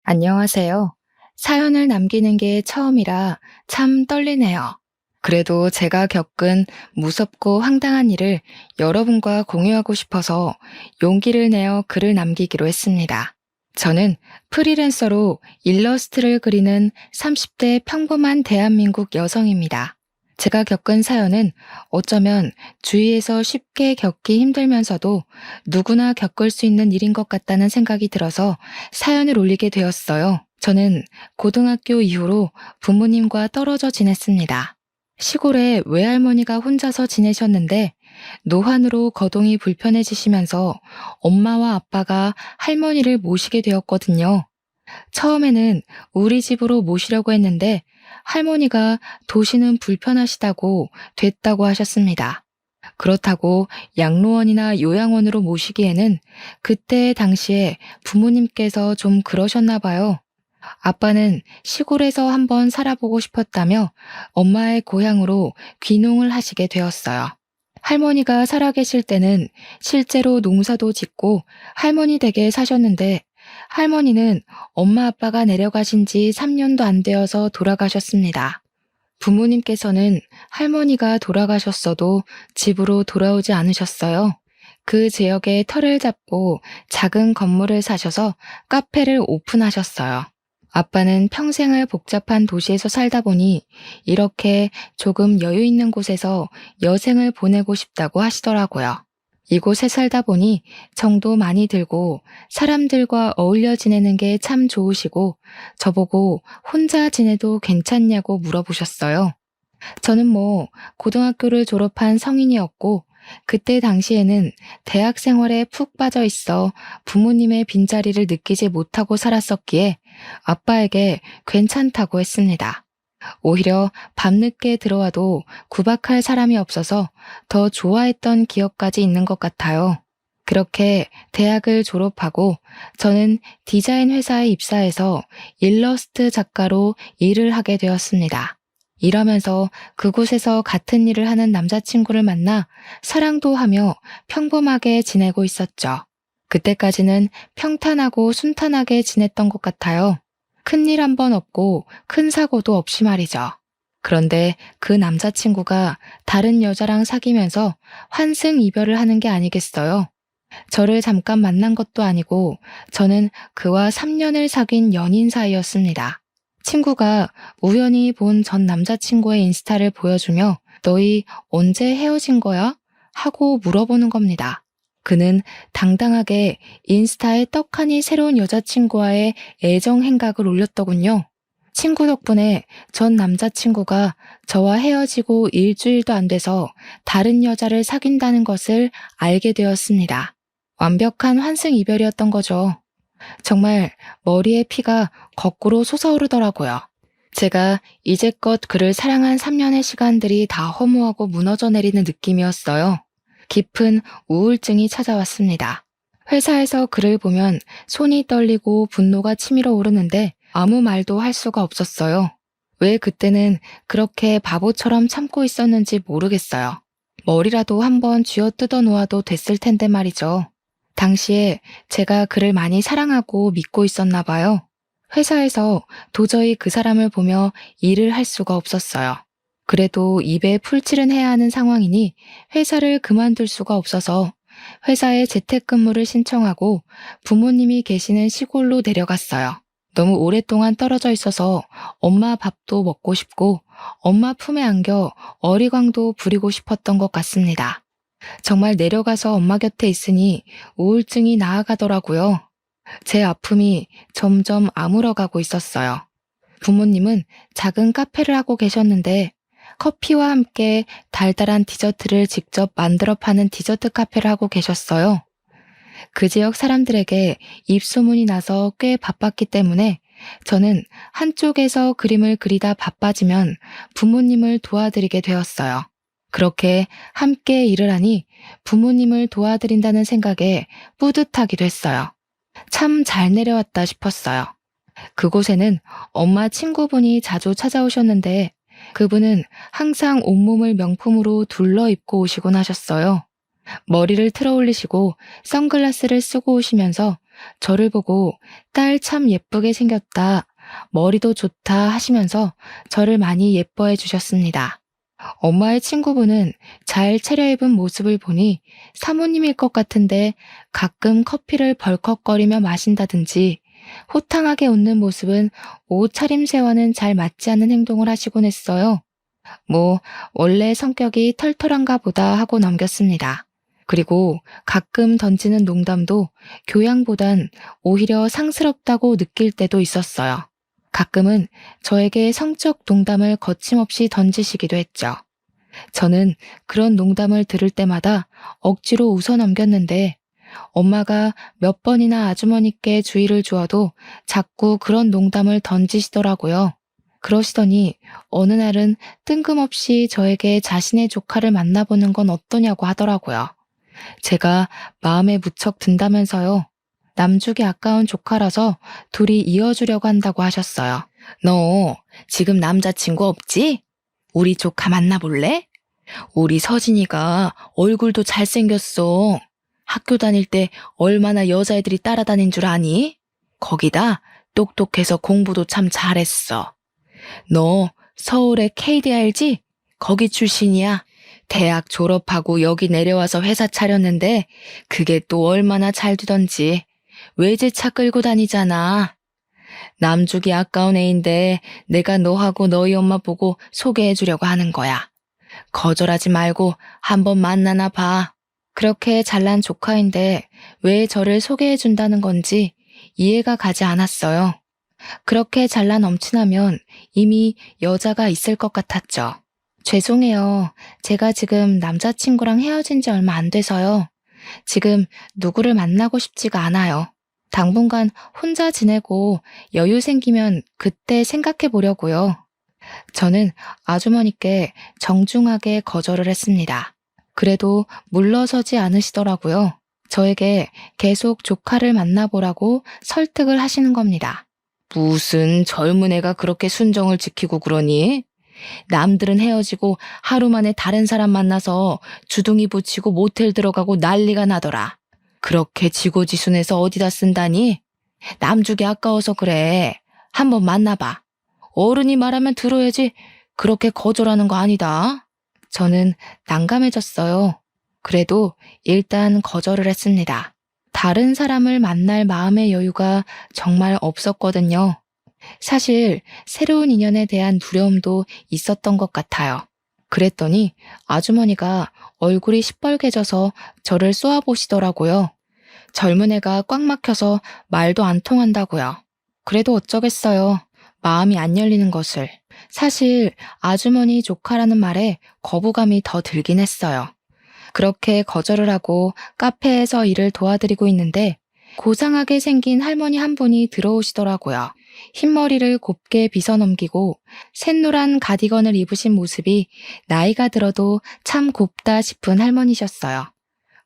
안녕하세요. 사연을 남기는 게 처음이라 참 떨리네요. 그래도 제가 겪은 무섭고 황당한 일을 여러분과 공유하고 싶어서 용기를 내어 글을 남기기로 했습니다. 저는 프리랜서로 일러스트를 그리는 30대 평범한 대한민국 여성입니다. 제가 겪은 사연은 어쩌면 주위에서 쉽게 겪기 힘들면서도 누구나 겪을 수 있는 일인 것 같다는 생각이 들어서 사연을 올리게 되었어요. 저는 고등학교 이후로 부모님과 떨어져 지냈습니다. 시골에 외할머니가 혼자서 지내셨는데 노환으로 거동이 불편해지시면서 엄마와 아빠가 할머니를 모시게 되었거든요. 처음에는 우리 집으로 모시려고 했는데 할머니가 도시는 불편하시다고 됐다고 하셨습니다. 그렇다고 양로원이나 요양원으로 모시기에는 그때 당시에 부모님께서 좀 그러셨나 봐요. 아빠는 시골에서 한번 살아보고 싶었다며 엄마의 고향으로 귀농을 하시게 되었어요. 할머니가 살아계실 때는 실제로 농사도 짓고 할머니 댁에 사셨는데 할머니는 엄마 아빠가 내려가신 지 3년도 안 되어서 돌아가셨습니다. 부모님께서는 할머니가 돌아가셨어도 집으로 돌아오지 않으셨어요. 그 지역에 터를 잡고 작은 건물을 사셔서 카페를 오픈하셨어요. 아빠는 평생을 복잡한 도시에서 살다 보니 이렇게 조금 여유 있는 곳에서 여생을 보내고 싶다고 하시더라고요. 이곳에 살다 보니 정도 많이 들고 사람들과 어울려 지내는 게 참 좋으시고 저보고 혼자 지내도 괜찮냐고 물어보셨어요. 저는 고등학교를 졸업한 성인이었고 그때 당시에는 대학 생활에 푹 빠져 있어 부모님의 빈자리를 느끼지 못하고 살았었기에 아빠에게 괜찮다고 했습니다. 오히려 밤늦게 들어와도 구박할 사람이 없어서 더 좋아했던 기억까지 있는 것 같아요. 그렇게 대학을 졸업하고 저는 디자인 회사에 입사해서 일러스트 작가로 일을 하게 되었습니다. 일하면서 그곳에서 같은 일을 하는 남자친구를 만나 사랑도 하며 평범하게 지내고 있었죠. 그때까지는 평탄하고 순탄하게 지냈던 것 같아요. 큰일 한 번 없고 큰 사고도 없이 말이죠. 그런데 그 남자친구가 다른 여자랑 사귀면서 환승 이별을 하는 게 아니겠어요? 저를 잠깐 만난 것도 아니고 저는 그와 3년을 사귄 연인 사이였습니다. 친구가 우연히 본 전 남자친구의 인스타를 보여주며 너희 언제 헤어진 거야? 하고 물어보는 겁니다. 그는 당당하게 인스타에 떡하니 새로운 여자친구와의 애정 행각을 올렸더군요. 친구 덕분에 전 남자친구가 저와 헤어지고 일주일도 안 돼서 다른 여자를 사귄다는 것을 알게 되었습니다. 완벽한 환승 이별이었던 거죠. 정말 머리에 피가 거꾸로 솟아오르더라고요. 제가 이제껏 그를 사랑한 3년의 시간들이 다 허무하고 무너져 내리는 느낌이었어요. 깊은 우울증이 찾아왔습니다. 회사에서 그를 보면 손이 떨리고 분노가 치밀어 오르는데 아무 말도 할 수가 없었어요. 왜 그때는 그렇게 바보처럼 참고 있었는지 모르겠어요. 머리라도 한번 쥐어 뜯어 놓아도 됐을 텐데 말이죠. 당시에 제가 그를 많이 사랑하고 믿고 있었나 봐요. 회사에서 도저히 그 사람을 보며 일을 할 수가 없었어요. 그래도 입에 풀칠은 해야 하는 상황이니 회사를 그만둘 수가 없어서 회사에 재택근무를 신청하고 부모님이 계시는 시골로 내려갔어요. 너무 오랫동안 떨어져 있어서 엄마 밥도 먹고 싶고 엄마 품에 안겨 어리광도 부리고 싶었던 것 같습니다. 정말 내려가서 엄마 곁에 있으니 우울증이 나아가더라고요. 제 아픔이 점점 아물어가고 있었어요. 부모님은 작은 카페를 하고 계셨는데 커피와 함께 달달한 디저트를 직접 만들어 파는 디저트 카페를 하고 계셨어요. 그 지역 사람들에게 입소문이 나서 꽤 바빴기 때문에 저는 한쪽에서 그림을 그리다 바빠지면 부모님을 도와드리게 되었어요. 그렇게 함께 일을 하니 부모님을 도와드린다는 생각에 뿌듯하기도 했어요. 참 잘 내려왔다 싶었어요. 그곳에는 엄마 친구분이 자주 찾아오셨는데 그분은 항상 온몸을 명품으로 둘러 입고 오시곤 하셨어요. 머리를 틀어 올리시고 선글라스를 쓰고 오시면서 저를 보고 딸 참 예쁘게 생겼다, 머리도 좋다 하시면서 저를 많이 예뻐해 주셨습니다. 엄마의 친구분은 잘 차려입은 모습을 보니 사모님일 것 같은데 가끔 커피를 벌컥거리며 마신다든지 호탕하게 웃는 모습은 옷차림새와는 잘 맞지 않는 행동을 하시곤 했어요. 뭐, 원래 성격이 털털한가 보다 하고 넘겼습니다. 그리고 가끔 던지는 농담도 교양보단 오히려 상스럽다고 느낄 때도 있었어요. 가끔은 저에게 성적 농담을 거침없이 던지시기도 했죠. 저는 그런 농담을 들을 때마다 억지로 웃어 넘겼는데 엄마가 몇 번이나 아주머니께 주의를 주어도 자꾸 그런 농담을 던지시더라고요. 그러시더니 어느 날은 뜬금없이 저에게 자신의 조카를 만나보는 건 어떠냐고 하더라고요. 제가 마음에 무척 든다면서요. 남주기 아까운 조카라서 둘이 이어주려고 한다고 하셨어요. 너 지금 남자친구 없지? 우리 조카 만나볼래? 우리 서진이가 얼굴도 잘생겼어. 학교 다닐 때 얼마나 여자애들이 따라다닌 줄 아니? 거기다 똑똑해서 공부도 참 잘했어. 너 서울의 KD 알지? 거기 출신이야. 대학 졸업하고 여기 내려와서 회사 차렸는데 그게 또 얼마나 잘 되던지. 외제차 끌고 다니잖아. 남주기 아까운 애인데 내가 너하고 너희 엄마 보고 소개해주려고 하는 거야. 거절하지 말고 한번 만나나 봐. 그렇게 잘난 조카인데 왜 저를 소개해준다는 건지 이해가 가지 않았어요. 그렇게 잘난 엄친하면 이미 여자가 있을 것 같았죠. 죄송해요. 제가 지금 남자친구랑 헤어진 지 얼마 안 돼서요. 지금 누구를 만나고 싶지가 않아요. 당분간 혼자 지내고 여유 생기면 그때 생각해 보려고요. 저는 아주머니께 정중하게 거절을 했습니다. 그래도 물러서지 않으시더라고요. 저에게 계속 조카를 만나보라고 설득을 하시는 겁니다. 무슨 젊은 애가 그렇게 순정을 지키고 그러니? 남들은 헤어지고 하루 만에 다른 사람 만나서 주둥이 붙이고 모텔 들어가고 난리가 나더라. 그렇게 지고지순해서 어디다 쓴다니? 남주기 아까워서 그래. 한번 만나봐. 어른이 말하면 들어야지. 그렇게 거절하는 거 아니다. 저는 난감해졌어요. 그래도 일단 거절을 했습니다. 다른 사람을 만날 마음의 여유가 정말 없었거든요. 사실 새로운 인연에 대한 두려움도 있었던 것 같아요. 그랬더니 아주머니가 얼굴이 시뻘개져서 저를 쏘아보시더라고요. 젊은 애가 꽉 막혀서 말도 안 통한다고요. 그래도 어쩌겠어요. 마음이 안 열리는 것을. 사실 아주머니 조카라는 말에 거부감이 더 들긴 했어요. 그렇게 거절을 하고 카페에서 일을 도와드리고 있는데 고상하게 생긴 할머니 한 분이 들어오시더라고요. 흰머리를 곱게 빗어넘기고 샛노란 가디건을 입으신 모습이 나이가 들어도 참 곱다 싶은 할머니셨어요.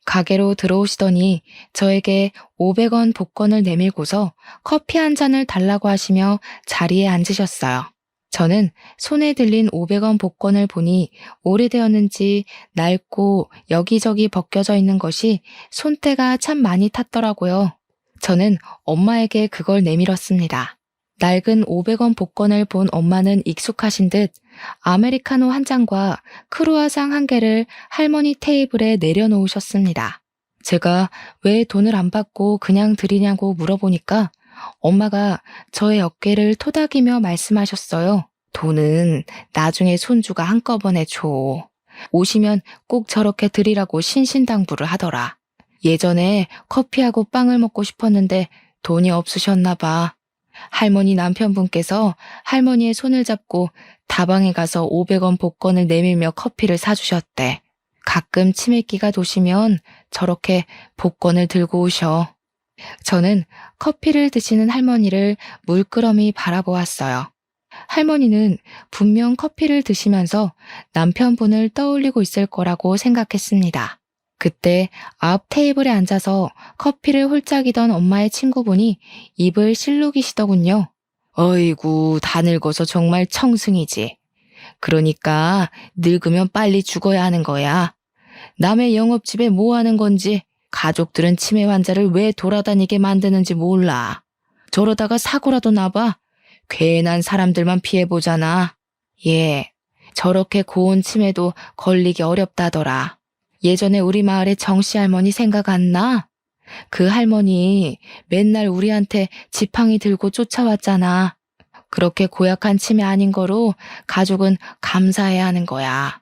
가게로 들어오시더니 저에게 500원 복권을 내밀고서 커피 한 잔을 달라고 하시며 자리에 앉으셨어요. 저는 손에 들린 500원 복권을 보니 오래되었는지 낡고 여기저기 벗겨져 있는 것이 손때가 참 많이 탔더라고요. 저는 엄마에게 그걸 내밀었습니다. 낡은 500원 복권을 본 엄마는 익숙하신 듯 아메리카노 한 잔과 크루아상 한 개를 할머니 테이블에 내려놓으셨습니다. 제가 왜 돈을 안 받고 그냥 드리냐고 물어보니까 엄마가 저의 어깨를 토닥이며 말씀하셨어요. 돈은 나중에 손주가 한꺼번에 줘. 오시면 꼭 저렇게 드리라고 신신당부를 하더라. 예전에 커피하고 빵을 먹고 싶었는데 돈이 없으셨나 봐. 할머니 남편분께서 할머니의 손을 잡고 다방에 가서 500원 복권을 내밀며 커피를 사주셨대. 가끔 치매기가 도시면 저렇게 복권을 들고 오셔. 저는 커피를 드시는 할머니를 물끄러미 바라보았어요. 할머니는 분명 커피를 드시면서 남편분을 떠올리고 있을 거라고 생각했습니다. 그때 앞 테이블에 앉아서 커피를 홀짝이던 엄마의 친구분이 입을 실룩이시더군요. 어이구, 다 늙어서 정말 청승이지. 그러니까 늙으면 빨리 죽어야 하는 거야. 남의 영업집에 뭐 하는 건지 가족들은 치매 환자를 왜 돌아다니게 만드는지 몰라. 저러다가 사고라도 나봐. 괜한 사람들만 피해보잖아. 예, 저렇게 고운 치매도 걸리기 어렵다더라. 예전에 우리 마을에 정씨 할머니 생각 안 나? 그 할머니 맨날 우리한테 지팡이 들고 쫓아왔잖아. 그렇게 고약한 치매 아닌 거로 가족은 감사해야 하는 거야.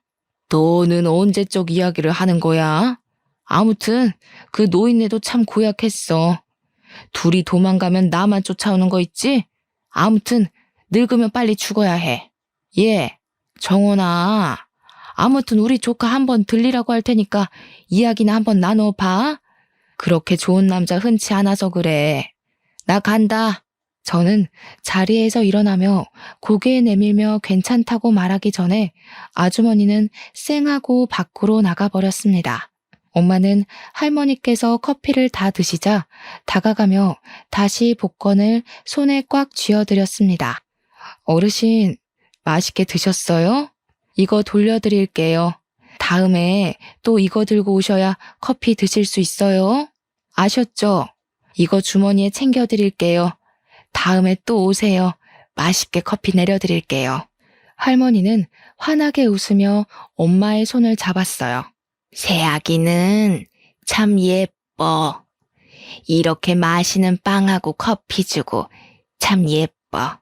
너는 언제적 이야기를 하는 거야? 아무튼 그 노인네도 참 고약했어. 둘이 도망가면 나만 쫓아오는 거 있지? 아무튼 늙으면 빨리 죽어야 해. 예, 정원아. 아무튼 우리 조카 한번 들리라고 할 테니까 이야기나 한번 나눠봐. 그렇게 좋은 남자 흔치 않아서 그래. 나 간다. 저는 자리에서 일어나며 고개 내밀며 괜찮다고 말하기 전에 아주머니는 쌩하고 밖으로 나가버렸습니다. 엄마는 할머니께서 커피를 다 드시자 다가가며 다시 복권을 손에 꽉 쥐어드렸습니다. 어르신, 맛있게 드셨어요? 이거 돌려드릴게요. 다음에 또 이거 들고 오셔야 커피 드실 수 있어요. 아셨죠? 이거 주머니에 챙겨드릴게요. 다음에 또 오세요. 맛있게 커피 내려드릴게요. 할머니는 환하게 웃으며 엄마의 손을 잡았어요. 새아기는 참 예뻐. 이렇게 마시는 빵하고 커피 주고 참 예뻐.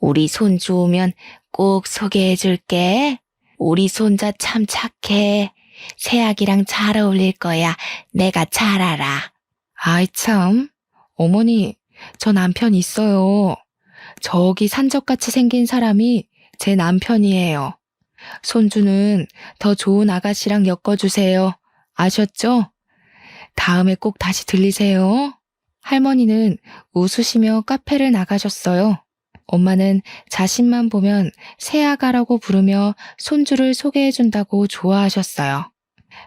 우리 손주 오면 꼭 소개해줄게. 우리 손자 참 착해. 새아기랑 잘 어울릴 거야. 내가 잘 알아. 아이 참. 어머니, 저 남편 있어요. 저기 산적같이 생긴 사람이 제 남편이에요. 손주는 더 좋은 아가씨랑 엮어주세요. 아셨죠? 다음에 꼭 다시 들리세요. 할머니는 웃으시며 카페를 나가셨어요. 엄마는 자신만 보면 새아가라고 부르며 손주를 소개해준다고 좋아하셨어요.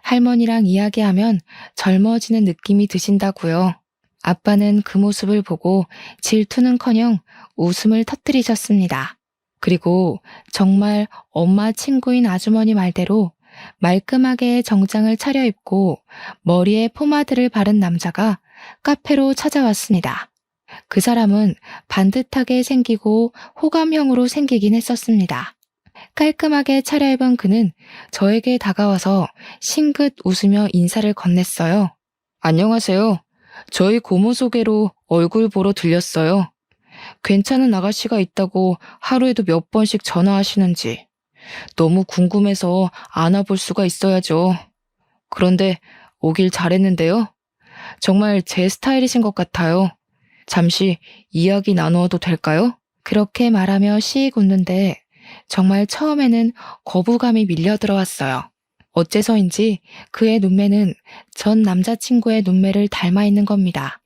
할머니랑 이야기하면 젊어지는 느낌이 드신다고요. 아빠는 그 모습을 보고 질투는커녕 웃음을 터뜨리셨습니다. 그리고 정말 엄마 친구인 아주머니 말대로 말끔하게 정장을 차려입고 머리에 포마드를 바른 남자가 카페로 찾아왔습니다. 그 사람은 반듯하게 생기고 호감형으로 생기긴 했었습니다. 깔끔하게 차려입은 그는 저에게 다가와서 싱긋 웃으며 인사를 건넸어요. 안녕하세요. 저희 고모 소개로 얼굴 보러 들렸어요. 괜찮은 아가씨가 있다고 하루에도 몇 번씩 전화하시는지 너무 궁금해서 안아볼 수가 있어야죠. 그런데 오길 잘했는데요. 정말 제 스타일이신 것 같아요. 잠시 이야기 나누어도 될까요? 그렇게 말하며 씩 웃는데 정말 처음에는 거부감이 밀려 들어왔어요. 어째서인지 그의 눈매는 전 남자친구의 눈매를 닮아 있는 겁니다.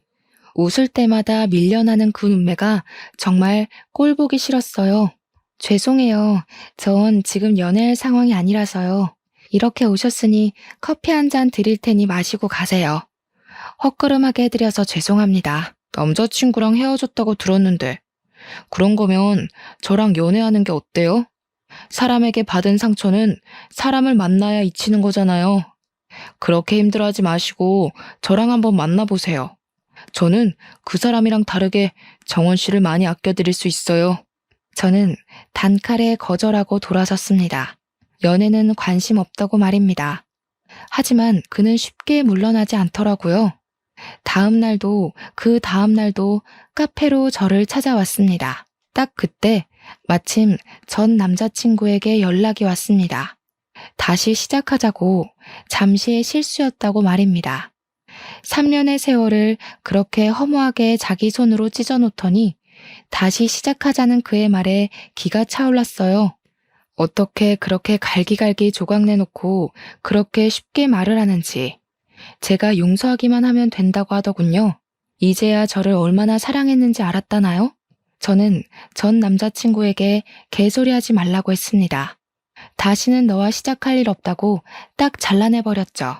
웃을 때마다 밀려나는 그 눈매가 정말 꼴보기 싫었어요. 죄송해요. 전 지금 연애할 상황이 아니라서요. 이렇게 오셨으니 커피 한 잔 드릴 테니 마시고 가세요. 헛걸음하게 해드려서 죄송합니다. 남자친구랑 헤어졌다고 들었는데 그런 거면 저랑 연애하는 게 어때요? 사람에게 받은 상처는 사람을 만나야 잊히는 거잖아요. 그렇게 힘들어하지 마시고 저랑 한번 만나보세요. 저는 그 사람이랑 다르게 정원 씨를 많이 아껴드릴 수 있어요. 저는 단칼에 거절하고 돌아섰습니다. 연애는 관심 없다고 말입니다. 하지만 그는 쉽게 물러나지 않더라고요. 다음 날도 그 다음 날도 카페로 저를 찾아왔습니다. 딱 그때 마침 전 남자친구에게 연락이 왔습니다. 다시 시작하자고 잠시의 실수였다고 말입니다. 3년의 세월을 그렇게 허무하게 자기 손으로 찢어놓더니 다시 시작하자는 그의 말에 기가 차올랐어요. 어떻게 그렇게 갈기갈기 조각내놓고 그렇게 쉽게 말을 하는지. 제가 용서하기만 하면 된다고 하더군요. 이제야 저를 얼마나 사랑했는지 알았다나요? 저는 전 남자친구에게 개소리하지 말라고 했습니다. 다시는 너와 시작할 일 없다고 딱 잘라내버렸죠.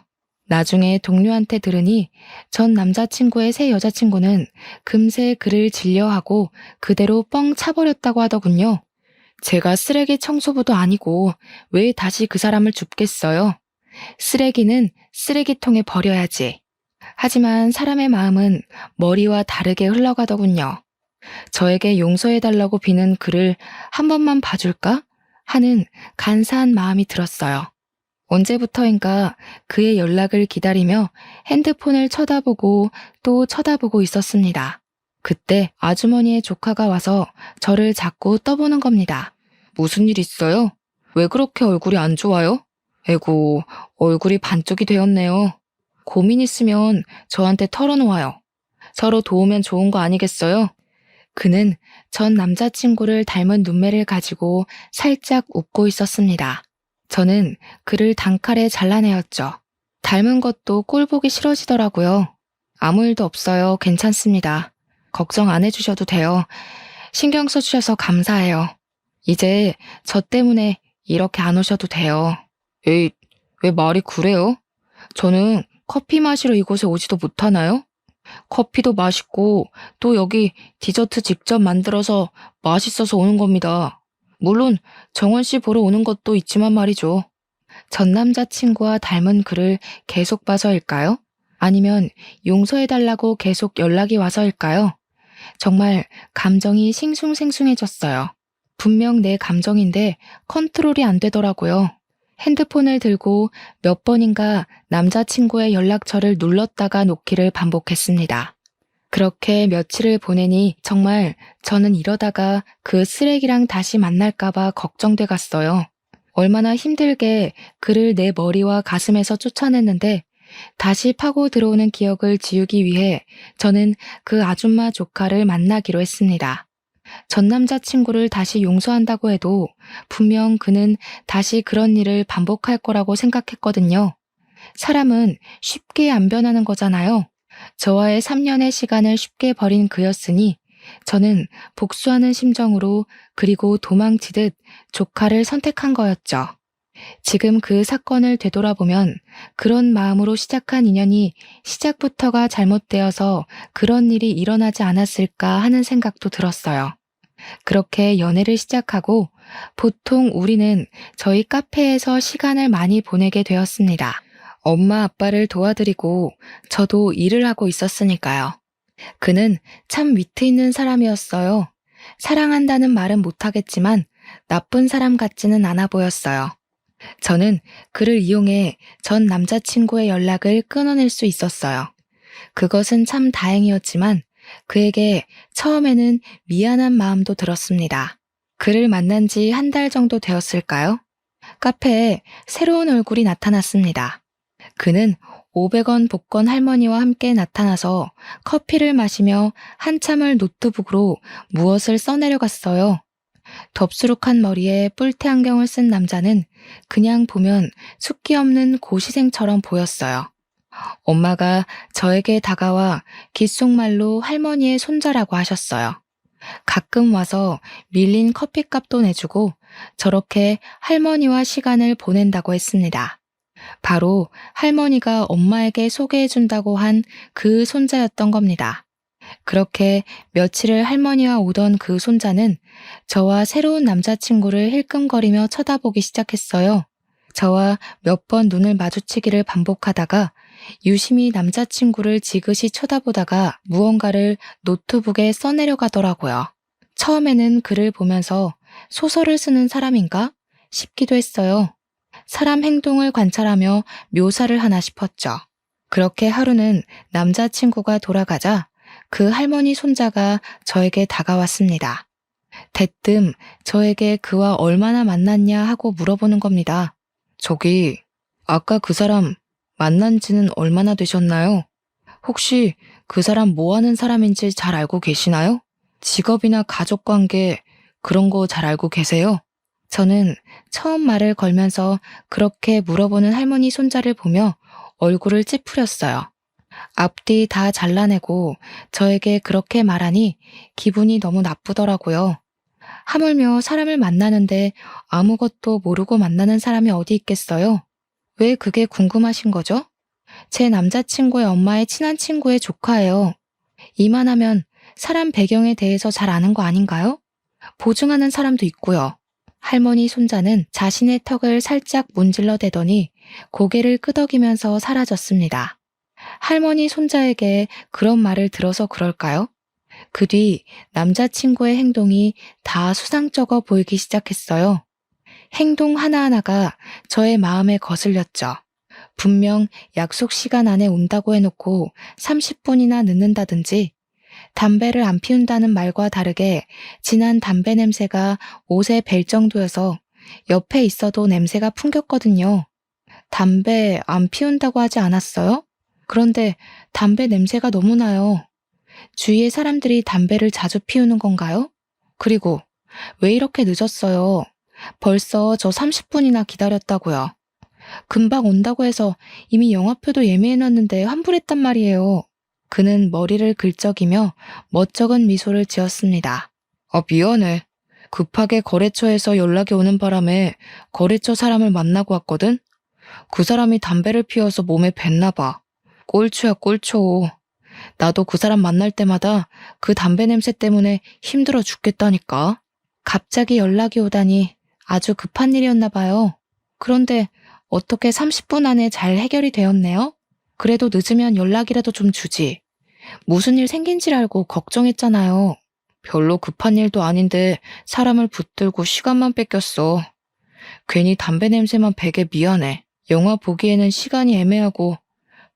나중에 동료한테 들으니 전 남자친구의 새 여자친구는 금세 그를 질려하고 그대로 뻥 차버렸다고 하더군요. 제가 쓰레기 청소부도 아니고 왜 다시 그 사람을 줍겠어요? 쓰레기는 쓰레기통에 버려야지. 하지만 사람의 마음은 머리와 다르게 흘러가더군요. 저에게 용서해달라고 비는 그를 한 번만 봐줄까? 하는 간사한 마음이 들었어요. 언제부터인가 그의 연락을 기다리며 핸드폰을 쳐다보고 또 쳐다보고 있었습니다. 그때 아주머니의 조카가 와서 저를 자꾸 떠보는 겁니다. 무슨 일 있어요? 왜 그렇게 얼굴이 안 좋아요? 에고, 얼굴이 반쪽이 되었네요. 고민 있으면 저한테 털어놓아요. 서로 도우면 좋은 거 아니겠어요? 그는 전 남자친구를 닮은 눈매를 가지고 살짝 웃고 있었습니다. 저는 그를 단칼에 잘라내었죠. 닮은 것도 꼴 보기 싫어지더라고요. 아무 일도 없어요. 괜찮습니다. 걱정 안 해주셔도 돼요. 신경 써주셔서 감사해요. 이제 저 때문에 이렇게 안 오셔도 돼요. 에이, 왜 말이 그래요? 저는 커피 마시러 이곳에 오지도 못하나요? 커피도 맛있고 또 여기 디저트 직접 만들어서 맛있어서 오는 겁니다. 물론 정원 씨 보러 오는 것도 있지만 말이죠. 전 남자친구와 닮은 그를 계속 봐서일까요? 아니면 용서해달라고 계속 연락이 와서일까요? 정말 감정이 싱숭생숭해졌어요. 분명 내 감정인데 컨트롤이 안 되더라고요. 핸드폰을 들고 몇 번인가 남자친구의 연락처를 눌렀다가 놓기를 반복했습니다. 그렇게 며칠을 보내니 정말 저는 이러다가 그 쓰레기랑 다시 만날까봐 걱정돼 갔어요. 얼마나 힘들게 그를 내 머리와 가슴에서 쫓아냈는데 다시 파고 들어오는 기억을 지우기 위해 저는 그 아줌마 조카를 만나기로 했습니다. 전 남자친구를 다시 용서한다고 해도 분명 그는 다시 그런 일을 반복할 거라고 생각했거든요. 사람은 쉽게 안 변하는 거잖아요. 저와의 3년의 시간을 쉽게 버린 그였으니 저는 복수하는 심정으로 그리고 도망치듯 조카를 선택한 거였죠. 지금 그 사건을 되돌아보면 그런 마음으로 시작한 인연이 시작부터가 잘못되어서 그런 일이 일어나지 않았을까 하는 생각도 들었어요. 그렇게 연애를 시작하고 보통 우리는 저희 카페에서 시간을 많이 보내게 되었습니다. 엄마 아빠를 도와드리고 저도 일을 하고 있었으니까요. 그는 참 위트 있는 사람이었어요. 사랑한다는 말은 못하겠지만 나쁜 사람 같지는 않아 보였어요. 저는 그를 이용해 전 남자친구의 연락을 끊어낼 수 있었어요. 그것은 참 다행이었지만 그에게 처음에는 미안한 마음도 들었습니다. 그를 만난 지 한 달 정도 되었을까요? 카페에 새로운 얼굴이 나타났습니다. 그는 500원 복권 할머니와 함께 나타나서 커피를 마시며 한참을 노트북으로 무엇을 써내려갔어요. 덥수룩한 머리에 뿔테 안경을 쓴 남자는 그냥 보면 숫기 없는 고시생처럼 보였어요. 엄마가 저에게 다가와 귓속말로 할머니의 손자라고 하셨어요. 가끔 와서 밀린 커피값도 내주고 저렇게 할머니와 시간을 보낸다고 했습니다. 바로 할머니가 엄마에게 소개해준다고 한 그 손자였던 겁니다. 그렇게 며칠을 할머니와 오던 그 손자는 저와 새로운 남자친구를 힐끔거리며 쳐다보기 시작했어요. 저와 몇 번 눈을 마주치기를 반복하다가 유심히 남자친구를 지그시 쳐다보다가 무언가를 노트북에 써내려가더라고요. 처음에는 글을 보면서 소설을 쓰는 사람인가 싶기도 했어요. 사람 행동을 관찰하며 묘사를 하나 싶었죠. 그렇게 하루는 남자친구가 돌아가자 그 할머니 손자가 저에게 다가왔습니다. 대뜸 저에게 그와 얼마나 만났냐 하고 물어보는 겁니다. 저기, 아까 그 사람 만난 지는 얼마나 되셨나요? 혹시 그 사람 뭐 하는 사람인지 잘 알고 계시나요? 직업이나 가족관계 그런 거 잘 알고 계세요? 저는 처음 말을 걸면서 그렇게 물어보는 할머니 손자를 보며 얼굴을 찌푸렸어요. 앞뒤 다 잘라내고 저에게 그렇게 말하니 기분이 너무 나쁘더라고요. 하물며 사람을 만나는데 아무것도 모르고 만나는 사람이 어디 있겠어요? 왜 그게 궁금하신 거죠? 제 남자친구의 엄마의 친한 친구의 조카예요. 이만하면 사람 배경에 대해서 잘 아는 거 아닌가요? 보증하는 사람도 있고요. 할머니 손자는 자신의 턱을 살짝 문질러 대더니 고개를 끄덕이면서 사라졌습니다. 할머니 손자에게 그런 말을 들어서 그럴까요? 그 뒤 남자친구의 행동이 다 수상쩍어 보이기 시작했어요. 행동 하나하나가 저의 마음에 거슬렸죠. 분명 약속 시간 안에 온다고 해놓고 30분이나 늦는다든지 담배를 안 피운다는 말과 다르게 진한 담배 냄새가 옷에 벨 정도여서 옆에 있어도 냄새가 풍겼거든요. 담배 안 피운다고 하지 않았어요? 그런데 담배 냄새가 너무 나요. 주위의 사람들이 담배를 자주 피우는 건가요? 그리고 왜 이렇게 늦었어요? 벌써 저 30분이나 기다렸다고요. 금방 온다고 해서 이미 영화표도 예매해놨는데 환불했단 말이에요. 그는 머리를 긁적이며 멋쩍은 미소를 지었습니다. 미안해. 급하게 거래처에서 연락이 오는 바람에 거래처 사람을 만나고 왔거든? 그 사람이 담배를 피워서 몸에 뱄나 봐. 꼴초야 꼴초. 나도 그 사람 만날 때마다 그 담배 냄새 때문에 힘들어 죽겠다니까. 갑자기 연락이 오다니 아주 급한 일이었나 봐요. 그런데 어떻게 30분 안에 잘 해결이 되었네요? 그래도 늦으면 연락이라도 좀 주지. 무슨 일 생긴 줄 알고 걱정했잖아요. 별로 급한 일도 아닌데 사람을 붙들고 시간만 뺏겼어. 괜히 담배 냄새만 배게 미안해. 영화 보기에는 시간이 애매하고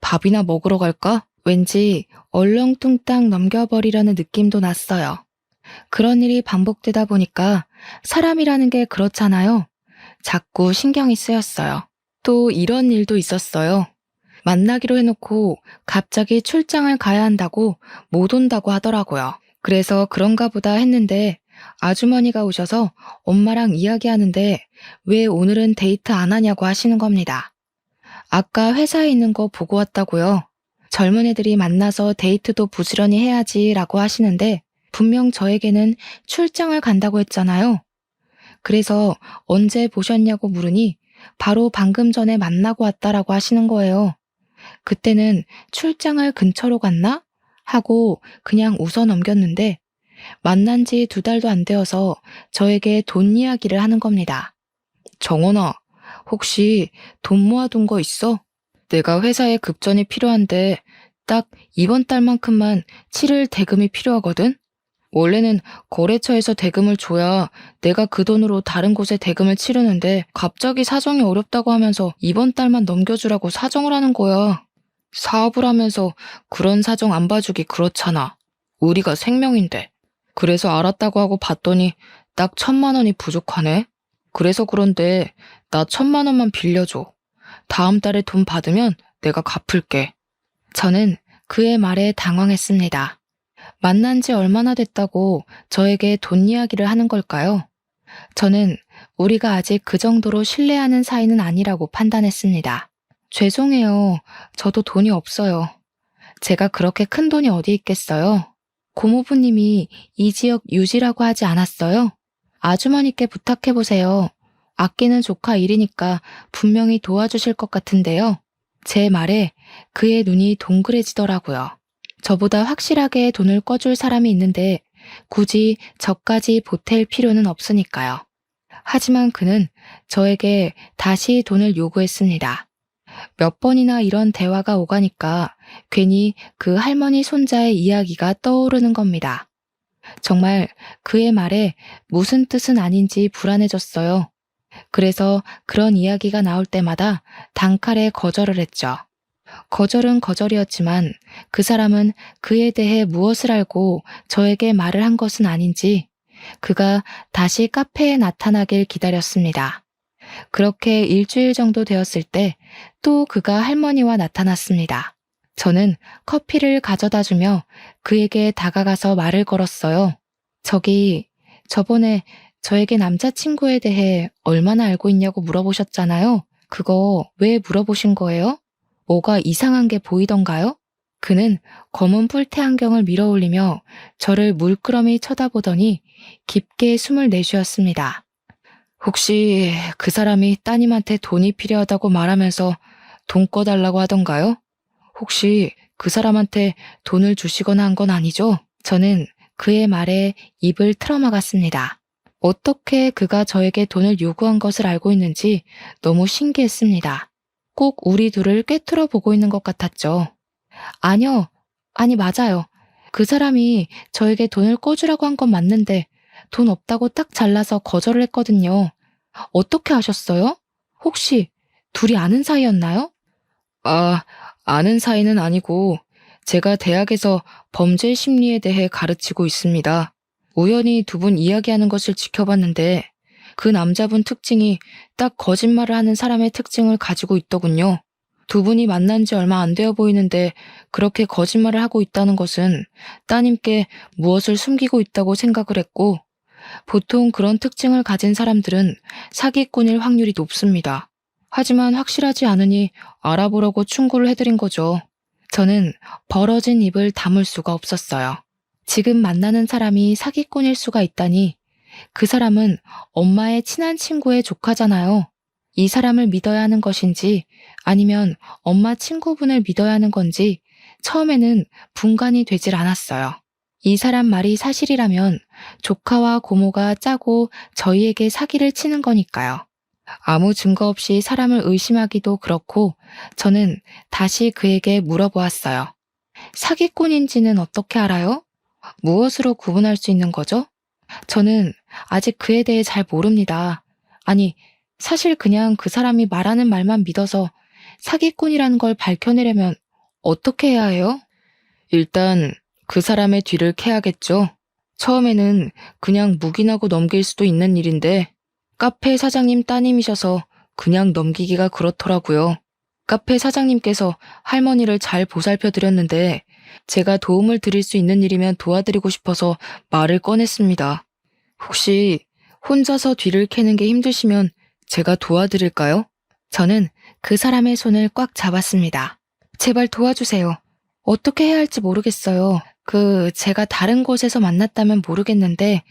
밥이나 먹으러 갈까? 왠지 얼렁뚱땅 넘겨버리려는 느낌도 났어요. 그런 일이 반복되다 보니까 사람이라는 게 그렇잖아요. 자꾸 신경이 쓰였어요. 또 이런 일도 있었어요. 만나기로 해놓고 갑자기 출장을 가야 한다고 못 온다고 하더라고요. 그래서 그런가 보다 했는데 아주머니가 오셔서 엄마랑 이야기하는데 왜 오늘은 데이트 안 하냐고 하시는 겁니다. 아까 회사에 있는 거 보고 왔다고요. 젊은 애들이 만나서 데이트도 부지런히 해야지라고 하시는데 분명 저에게는 출장을 간다고 했잖아요. 그래서 언제 보셨냐고 물으니 바로 방금 전에 만나고 왔다라고 하시는 거예요. 그때는 출장을 근처로 갔나? 하고 그냥 웃어 넘겼는데 만난 지 2달도 안 되어서 저에게 돈 이야기를 하는 겁니다. 정원아, 혹시 돈 모아둔 거 있어? 내가 회사에 급전이 필요한데 딱 이번 달만큼만 치를 대금이 필요하거든? 원래는 거래처에서 대금을 줘야 내가 그 돈으로 다른 곳에 대금을 치르는데 갑자기 사정이 어렵다고 하면서 이번 달만 넘겨주라고 사정을 하는 거야. 사업을 하면서 그런 사정 안 봐주기 그렇잖아. 우리가 생명인데. 그래서 알았다고 하고 봤더니 딱 1,000만 원이 부족하네. 그래서 그런데 나 1,000만 원만 빌려줘. 다음 달에 돈 받으면 내가 갚을게. 저는 그의 말에 당황했습니다. 만난 지 얼마나 됐다고 저에게 돈 이야기를 하는 걸까요? 저는 우리가 아직 그 정도로 신뢰하는 사이는 아니라고 판단했습니다. 죄송해요. 저도 돈이 없어요. 제가 그렇게 큰 돈이 어디 있겠어요? 고모부님이 이 지역 유지라고 하지 않았어요? 아주머니께 부탁해보세요. 아끼는 조카 일이니까 분명히 도와주실 것 같은데요. 제 말에 그의 눈이 동그래지더라고요. 저보다 확실하게 돈을 꿔줄 사람이 있는데 굳이 저까지 보탤 필요는 없으니까요. 하지만 그는 저에게 다시 돈을 요구했습니다. 몇 번이나 이런 대화가 오가니까 괜히 그 할머니 손자의 이야기가 떠오르는 겁니다. 정말 그의 말에 무슨 뜻은 아닌지 불안해졌어요. 그래서 그런 이야기가 나올 때마다 단칼에 거절을 했죠. 거절은 거절이었지만 그 사람은 그에 대해 무엇을 알고 저에게 말을 한 것은 아닌지 그가 다시 카페에 나타나길 기다렸습니다. 그렇게 일주일 정도 되었을 때 또 그가 할머니와 나타났습니다. 저는 커피를 가져다 주며 그에게 다가가서 말을 걸었어요. 저번에 저에게 남자친구에 대해 얼마나 알고 있냐고 물어보셨잖아요. 그거 왜 물어보신 거예요? 뭐가 이상한 게 보이던가요? 그는 검은 뿔테 안경을 밀어올리며 저를 물끄러미 쳐다보더니 깊게 숨을 내쉬었습니다. 혹시 그 사람이 따님한테 돈이 필요하다고 말하면서 돈 꺼달라고 하던가요? 혹시 그 사람한테 돈을 주시거나 한 건 아니죠? 저는 그의 말에 입을 틀어막았습니다. 어떻게 그가 저에게 돈을 요구한 것을 알고 있는지 너무 신기했습니다. 꼭 우리 둘을 꿰뚫어 보고 있는 것 같았죠. 아니요. 아니, 맞아요. 그 사람이 저에게 돈을 꿔주라고 한 건 맞는데 돈 없다고 딱 잘라서 거절을 했거든요. 어떻게 아셨어요? 혹시 둘이 아는 사이였나요? 아, 아는 사이는 아니고 제가 대학에서 범죄 심리에 대해 가르치고 있습니다. 우연히 두 분 이야기하는 것을 지켜봤는데 그 남자분 특징이 딱 거짓말을 하는 사람의 특징을 가지고 있더군요. 두 분이 만난 지 얼마 안 되어 보이는데 그렇게 거짓말을 하고 있다는 것은 따님께 무엇을 숨기고 있다고 생각을 했고, 보통 그런 특징을 가진 사람들은 사기꾼일 확률이 높습니다. 하지만 확실하지 않으니 알아보려고 충고를 해드린 거죠. 저는 벌어진 입을 다물 수가 없었어요. 지금 만나는 사람이 사기꾼일 수가 있다니, 그 사람은 엄마의 친한 친구의 조카잖아요. 이 사람을 믿어야 하는 것인지 아니면 엄마 친구분을 믿어야 하는 건지 처음에는 분간이 되질 않았어요. 이 사람 말이 사실이라면 조카와 고모가 짜고 저희에게 사기를 치는 거니까요. 아무 증거 없이 사람을 의심하기도 그렇고 저는 다시 그에게 물어보았어요. 사기꾼인지는 어떻게 알아요? 무엇으로 구분할 수 있는 거죠? 저는 아직 그에 대해 잘 모릅니다. 아니, 사실 그냥 그 사람이 말하는 말만 믿어서 사기꾼이라는 걸 밝혀내려면 어떻게 해야 해요? 일단 그 사람의 뒤를 캐야겠죠. 처음에는 그냥 묵인하고 넘길 수도 있는 일인데 카페 사장님 따님이셔서 그냥 넘기기가 그렇더라고요. 카페 사장님께서 할머니를 잘 보살펴 드렸는데 제가 도움을 드릴 수 있는 일이면 도와드리고 싶어서 말을 꺼냈습니다. 혹시 혼자서 뒤를 캐는 게 힘드시면 제가 도와드릴까요? 저는 그 사람의 손을 꽉 잡았습니다. 제발 도와주세요. 어떻게 해야 할지 모르겠어요. 제가 다른 곳에서 만났다면 모르겠는데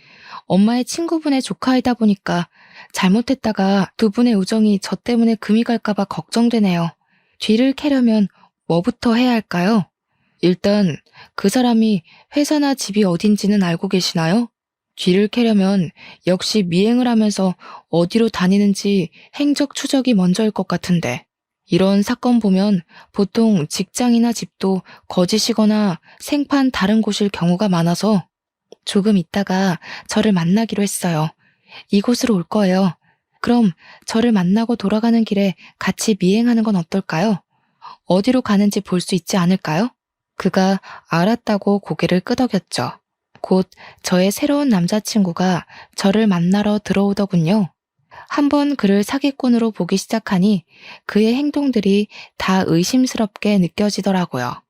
엄마의 친구분의 조카이다 보니까 잘못했다가 두 분의 우정이 저 때문에 금이 갈까봐 걱정되네요. 뒤를 캐려면 뭐부터 해야 할까요? 일단 그 사람이 회사나 집이 어딘지는 알고 계시나요? 뒤를 캐려면 역시 미행을 하면서 어디로 다니는지 행적 추적이 먼저일 것 같은데. 이런 사건 보면 보통 직장이나 집도 거짓이거나 생판 다른 곳일 경우가 많아서 조금 있다가 저를 만나기로 했어요. 이곳으로 올 거예요. 그럼 저를 만나고 돌아가는 길에 같이 미행하는 건 어떨까요? 어디로 가는지 볼 수 있지 않을까요? 그가 알았다고 고개를 끄덕였죠. 곧 저의 새로운 남자친구가 저를 만나러 들어오더군요. 한번 그를 사기꾼으로 보기 시작하니 그의 행동들이 다 의심스럽게 느껴지더라고요.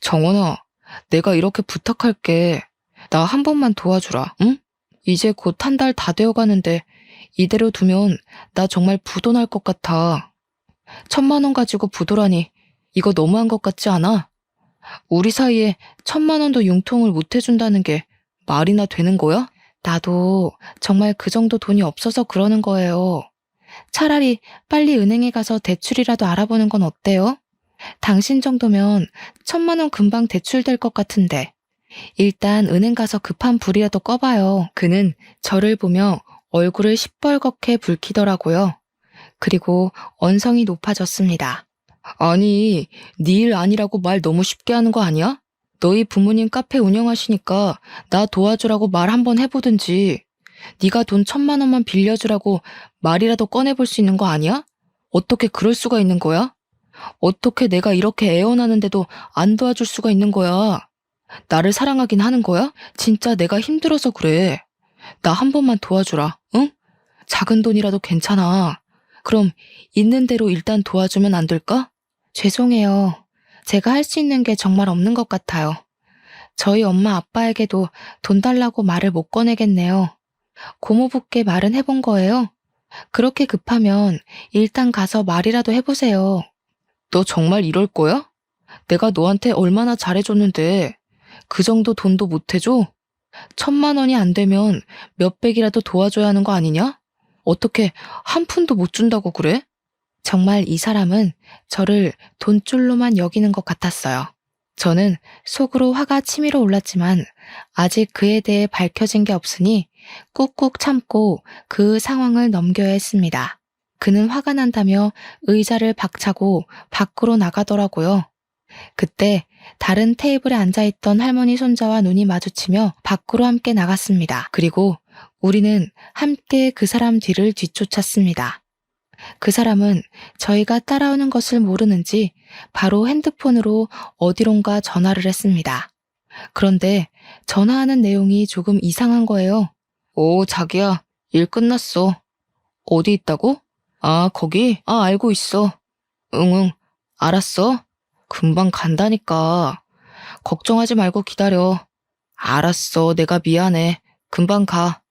정원아, 내가 이렇게 부탁할게. 나 한 번만 도와주라, 응? 이제 곧 한 달 다 되어 가는데 이대로 두면 나 정말 부도 날 것 같아. 1,000만 원 가지고 부도라니 이거 너무한 것 같지 않아? 우리 사이에 1,000만 원도 융통을 못 해준다는 게 말이나 되는 거야? 나도 정말 그 정도 돈이 없어서 그러는 거예요. 차라리 빨리 은행에 가서 대출이라도 알아보는 건 어때요? 당신 정도면 1,000만 원 금방 대출될 것 같은데. 일단 은행 가서 급한 불이라도 꺼봐요. 그는 저를 보며 얼굴을 시뻘겋게 붉히더라고요. 그리고 언성이 높아졌습니다. 아니, 네 일 아니라고 말 너무 쉽게 하는 거 아니야? 너희 부모님 카페 운영하시니까 나 도와주라고 말 한번 해보든지. 네가 돈 1,000만 원만 빌려주라고 말이라도 꺼내볼 수 있는 거 아니야? 어떻게 그럴 수가 있는 거야? 어떻게 내가 이렇게 애원하는데도 안 도와줄 수가 있는 거야? 나를 사랑하긴 하는 거야? 진짜 내가 힘들어서 그래. 나 한 번만 도와주라, 응? 작은 돈이라도 괜찮아. 그럼 있는 대로 일단 도와주면 안 될까? 죄송해요. 제가 할 수 있는 게 정말 없는 것 같아요. 저희 엄마 아빠에게도 돈 달라고 말을 못 꺼내겠네요. 고모부께 말은 해본 거예요? 그렇게 급하면 일단 가서 말이라도 해보세요. 너 정말 이럴 거야? 내가 너한테 얼마나 잘해줬는데 그 정도 돈도 못 해줘? 1,000만 원이 안 되면 몇백이라도 도와줘야 하는 거 아니냐? 어떻게 한 푼도 못 준다고 그래? 정말 이 사람은 저를 돈줄로만 여기는 것 같았어요. 저는 속으로 화가 치밀어 올랐지만 아직 그에 대해 밝혀진 게 없으니 꾹꾹 참고 그 상황을 넘겨야 했습니다. 그는 화가 난다며 의자를 박차고 밖으로 나가더라고요. 그때 다른 테이블에 앉아있던 할머니 손자와 눈이 마주치며 밖으로 함께 나갔습니다. 그리고 우리는 함께 그 사람 뒤를 뒤쫓았습니다. 그 사람은 저희가 따라오는 것을 모르는지 바로 핸드폰으로 어디론가 전화를 했습니다. 그런데 전화하는 내용이 조금 이상한 거예요. 오, 자기야, 일 끝났어. 어디 있다고? 아, 거기? 아, 알고 있어. 응응, 알았어. 금방 간다니까. 걱정하지 말고 기다려. 알았어, 내가 미안해. 금방 가.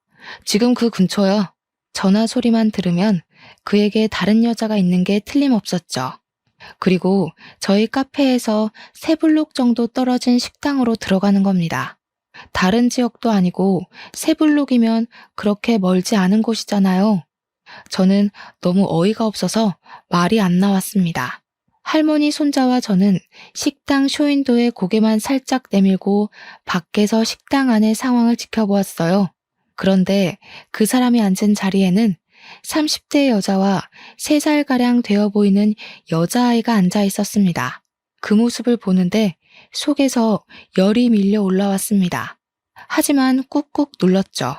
지금 그 근처야. 전화 소리만 들으면 그에게 다른 여자가 있는 게 틀림없었죠. 그리고 저희 카페에서 세 블록 정도 떨어진 식당으로 들어가는 겁니다. 다른 지역도 아니고 세 블록이면 그렇게 멀지 않은 곳이잖아요. 저는 너무 어이가 없어서 말이 안 나왔습니다. 할머니 손자와 저는 식당 쇼윈도에 고개만 살짝 내밀고 밖에서 식당 안의 상황을 지켜보았어요. 그런데 그 사람이 앉은 자리에는 30대 여자와 3살가량 되어 보이는 여자아이가 앉아 있었습니다. 그 모습을 보는데 속에서 열이 밀려 올라왔습니다. 하지만 꾹꾹 눌렀죠.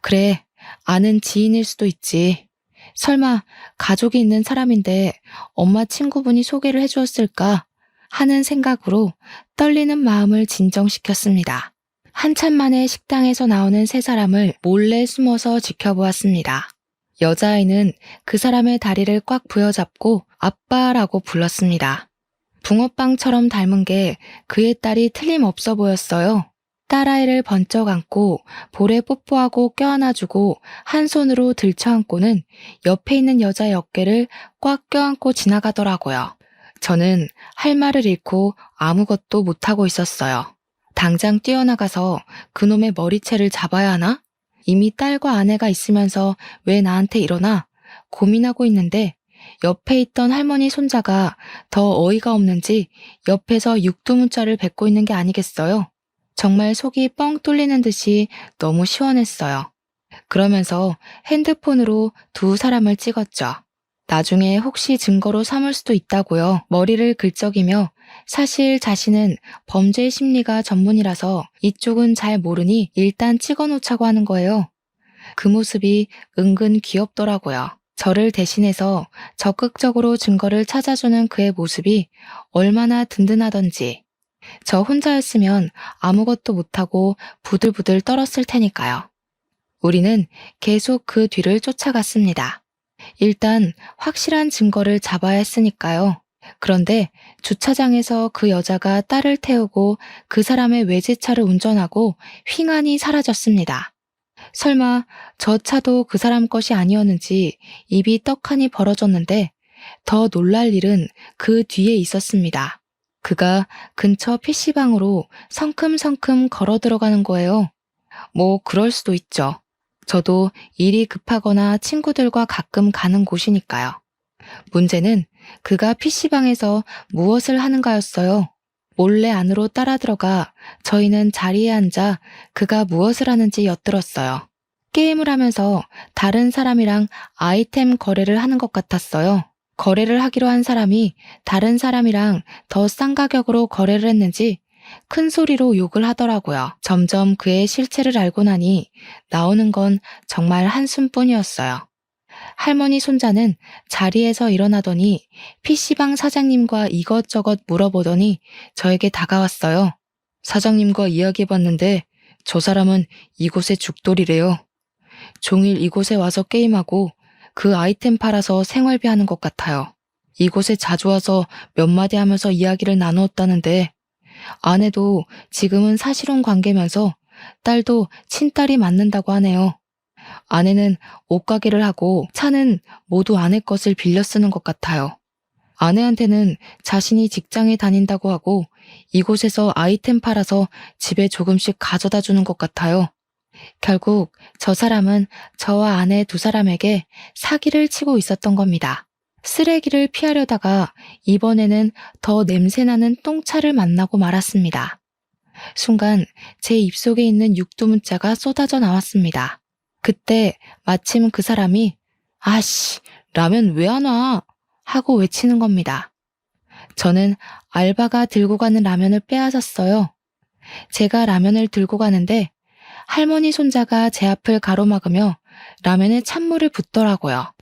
그래, 아는 지인일 수도 있지. 설마 가족이 있는 사람인데 엄마 친구분이 소개를 해주었을까 하는 생각으로 떨리는 마음을 진정시켰습니다. 한참 만에 식당에서 나오는 세 사람을 몰래 숨어서 지켜보았습니다. 여자아이는 그 사람의 다리를 꽉 부여잡고 아빠라고 불렀습니다. 붕어빵처럼 닮은 게 그의 딸이 틀림없어 보였어요. 딸아이를 번쩍 안고 볼에 뽀뽀하고 껴안아주고 한 손으로 들쳐안고는 옆에 있는 여자의 어깨를 꽉 껴안고 지나가더라고요. 저는 할 말을 잃고 아무것도 못하고 있었어요. 당장 뛰어나가서 그놈의 머리채를 잡아야 하나? 이미 딸과 아내가 있으면서 왜 나한테 이러나 고민하고 있는데 옆에 있던 할머니 손자가 더 어이가 없는지 옆에서 육두문자를 뱉고 있는 게 아니겠어요? 정말 속이 뻥 뚫리는 듯이 너무 시원했어요. 그러면서 핸드폰으로 두 사람을 찍었죠. 나중에 혹시 증거로 삼을 수도 있다고요. 머리를 긁적이며 사실 자신은 범죄 심리가 전문이라서 이쪽은 잘 모르니 일단 찍어놓자고 하는 거예요. 그 모습이 은근 귀엽더라고요. 저를 대신해서 적극적으로 증거를 찾아주는 그의 모습이 얼마나 든든하던지. 저 혼자였으면 아무것도 못하고 부들부들 떨었을 테니까요. 우리는 계속 그 뒤를 쫓아갔습니다. 일단 확실한 증거를 잡아야 했으니까요. 그런데 주차장에서 그 여자가 딸을 태우고 그 사람의 외제차를 운전하고 휑하니 사라졌습니다. 설마 저 차도 그 사람 것이 아니었는지 입이 떡하니 벌어졌는데 더 놀랄 일은 그 뒤에 있었습니다. 그가 근처 PC방으로 성큼성큼 걸어 들어가는 거예요. 뭐 그럴 수도 있죠. 저도 일이 급하거나 친구들과 가끔 가는 곳이니까요. 문제는 그가 PC방에서 무엇을 하는가였어요. 몰래 안으로 따라 들어가 저희는 자리에 앉아 그가 무엇을 하는지 엿들었어요. 게임을 하면서 다른 사람이랑 아이템 거래를 하는 것 같았어요. 거래를 하기로 한 사람이 다른 사람이랑 더 싼 가격으로 거래를 했는지 큰 소리로 욕을 하더라고요. 점점 그의 실체를 알고 나니 나오는 건 정말 한숨뿐이었어요. 할머니 손자는 자리에서 일어나더니 PC방 사장님과 이것저것 물어보더니 저에게 다가왔어요. 사장님과 이야기해봤는데 저 사람은 이곳의 죽돌이래요. 종일 이곳에 와서 게임하고 그 아이템 팔아서 생활비 하는 것 같아요. 이곳에 자주 와서 몇 마디 하면서 이야기를 나누었다는데 아내도 지금은 사실혼 관계면서 딸도 친딸이 맞는다고 하네요. 아내는 옷가게를 하고 차는 모두 아내 것을 빌려 쓰는 것 같아요. 아내한테는 자신이 직장에 다닌다고 하고 이곳에서 아이템 팔아서 집에 조금씩 가져다 주는 것 같아요. 결국 저 사람은 저와 아내 두 사람에게 사기를 치고 있었던 겁니다. 쓰레기를 피하려다가 이번에는 더 냄새나는 똥차를 만나고 말았습니다. 순간 제 입속에 있는 육두문자가 쏟아져 나왔습니다. 그때 마침 그 사람이 아씨, 라면 왜 안 와? 하고 외치는 겁니다. 저는 알바가 들고 가는 라면을 빼앗았어요. 제가 라면을 들고 가는데 할머니 손자가 제 앞을 가로막으며 라면에 찬물을 붓더라고요.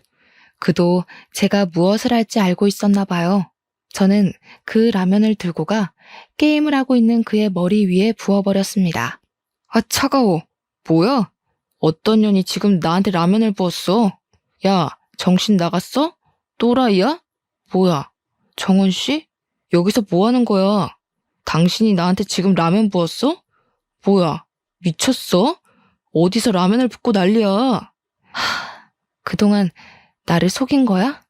그도 제가 무엇을 할지 알고 있었나 봐요. 저는 그 라면을 들고 가 게임을 하고 있는 그의 머리 위에 부어버렸습니다. 아, 차가워. 뭐야? 어떤 년이 지금 나한테 라면을 부었어? 야, 정신 나갔어? 또라이야? 뭐야? 정원 씨? 여기서 뭐 하는 거야? 당신이 나한테 지금 라면 부었어? 뭐야? 미쳤어? 어디서 라면을 붓고 난리야? 그동안 나를 속인 거야?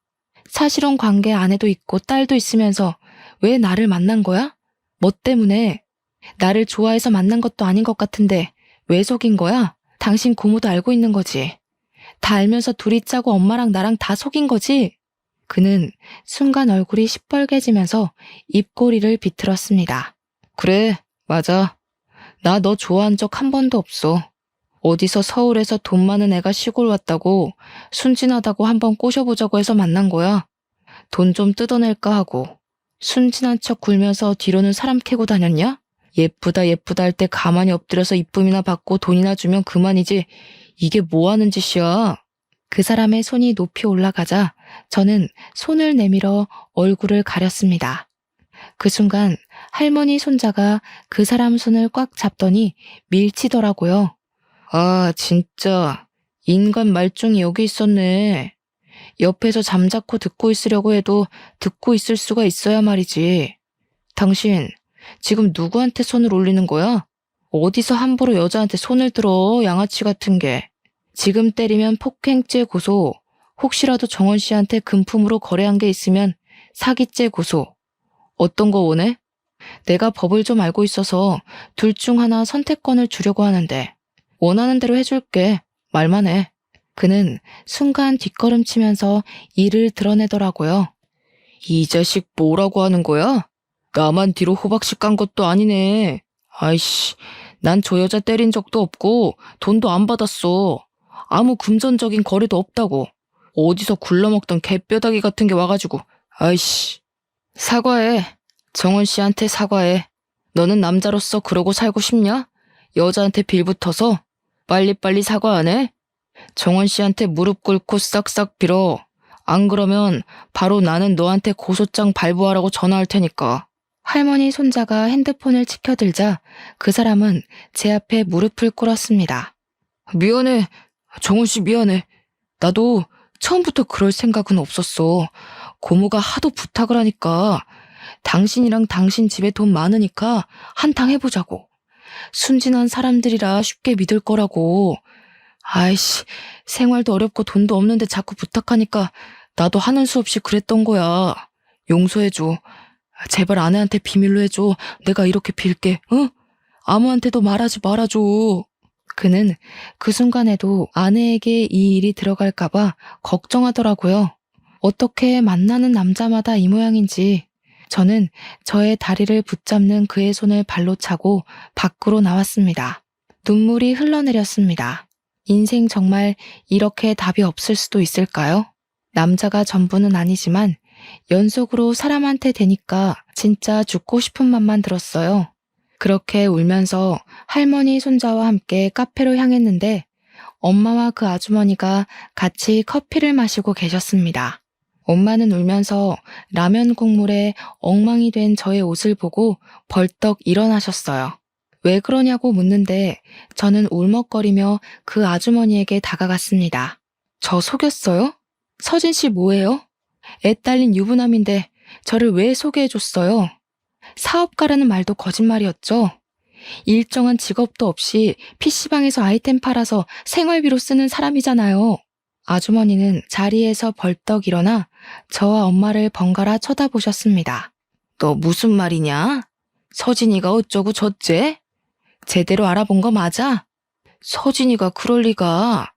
사실혼 관계 아내도 있고 딸도 있으면서 왜 나를 만난 거야? 뭐 때문에? 나를 좋아해서 만난 것도 아닌 것 같은데 왜 속인 거야? 당신 고모도 알고 있는 거지. 다 알면서 둘이 짜고 엄마랑 나랑 다 속인 거지? 그는 순간 얼굴이 시뻘개지면서 입꼬리를 비틀었습니다. 그래, 맞아. 나 너 좋아한 적 한 번도 없어. 어디서 서울에서 돈 많은 애가 시골 왔다고 순진하다고 한번 꼬셔보자고 해서 만난 거야. 돈 좀 뜯어낼까 하고. 순진한 척 굴면서 뒤로는 사람 캐고 다녔냐? 예쁘다 예쁘다 할 때 가만히 엎드려서 이쁨이나 받고 돈이나 주면 그만이지. 이게 뭐 하는 짓이야? 그 사람의 손이 높이 올라가자 저는 손을 내밀어 얼굴을 가렸습니다. 그 순간 할머니 손자가 그 사람 손을 꽉 잡더니 밀치더라고요. 아, 진짜 인간 말종이 여기 있었네. 옆에서 잠자코 듣고 있으려고 해도 듣고 있을 수가 있어야 말이지. 당신 지금 누구한테 손을 올리는 거야? 어디서 함부로 여자한테 손을 들어, 양아치 같은 게. 지금 때리면 폭행죄 고소, 혹시라도 정원 씨한테 금품으로 거래한 게 있으면 사기죄 고소. 어떤 거 원해? 내가 법을 좀 알고 있어서 둘 중 하나 선택권을 주려고 하는데 원하는 대로 해줄게. 말만 해. 그는 순간 뒷걸음치면서 이를 드러내더라고요. 이 자식 뭐라고 하는 거야? 나만 뒤로 호박씨 깐 것도 아니네. 아이씨, 난 저 여자 때린 적도 없고 돈도 안 받았어. 아무 금전적인 거래도 없다고. 어디서 굴러먹던 개뼈다귀 같은 게 와가지고. 아이씨. 사과해. 정원 씨한테 사과해. 너는 남자로서 그러고 살고 싶냐? 여자한테 빌붙어서? 빨리빨리 사과 안 해? 정원 씨한테 무릎 꿇고 싹싹 빌어. 안 그러면 바로 나는 너한테 고소장 발부하라고 전화할 테니까. 할머니 손자가 핸드폰을 치켜들자 그 사람은 제 앞에 무릎을 꿇었습니다. 미안해. 정원 씨 미안해. 나도 처음부터 그럴 생각은 없었어. 고모가 하도 부탁을 하니까 당신이랑 당신 집에 돈 많으니까 한탕 해보자고. 순진한 사람들이라 쉽게 믿을 거라고. 아이씨, 생활도 어렵고 돈도 없는데 자꾸 부탁하니까 나도 하는 수 없이 그랬던 거야. 용서해줘. 제발 아내한테 비밀로 해줘. 내가 이렇게 빌게. 응? 아무한테도 말하지 말아줘. 그는 그 순간에도 아내에게 이 일이 들어갈까봐 걱정하더라고요. 어떻게 만나는 남자마다 이 모양인지. 저는 저의 다리를 붙잡는 그의 손을 발로 차고 밖으로 나왔습니다. 눈물이 흘러내렸습니다. 인생 정말 이렇게 답이 없을 수도 있을까요? 남자가 전부는 아니지만 연속으로 사람한테 대니까 진짜 죽고 싶은 맘만 들었어요. 그렇게 울면서 할머니 손자와 함께 카페로 향했는데 엄마와 그 아주머니가 같이 커피를 마시고 계셨습니다. 엄마는 울면서 라면 국물에 엉망이 된 저의 옷을 보고 벌떡 일어나셨어요. 왜 그러냐고 묻는데 저는 울먹거리며 그 아주머니에게 다가갔습니다. 저 속였어요? 서진 씨 뭐예요? 애 딸린 유부남인데 저를 왜 소개해줬어요? 사업가라는 말도 거짓말이었죠. 일정한 직업도 없이 PC방에서 아이템 팔아서 생활비로 쓰는 사람이잖아요. 아주머니는 자리에서 벌떡 일어나 저와 엄마를 번갈아 쳐다보셨습니다. 너 무슨 말이냐? 서진이가 어쩌고 저째? 제대로 알아본 거 맞아? 서진이가 그럴 리가.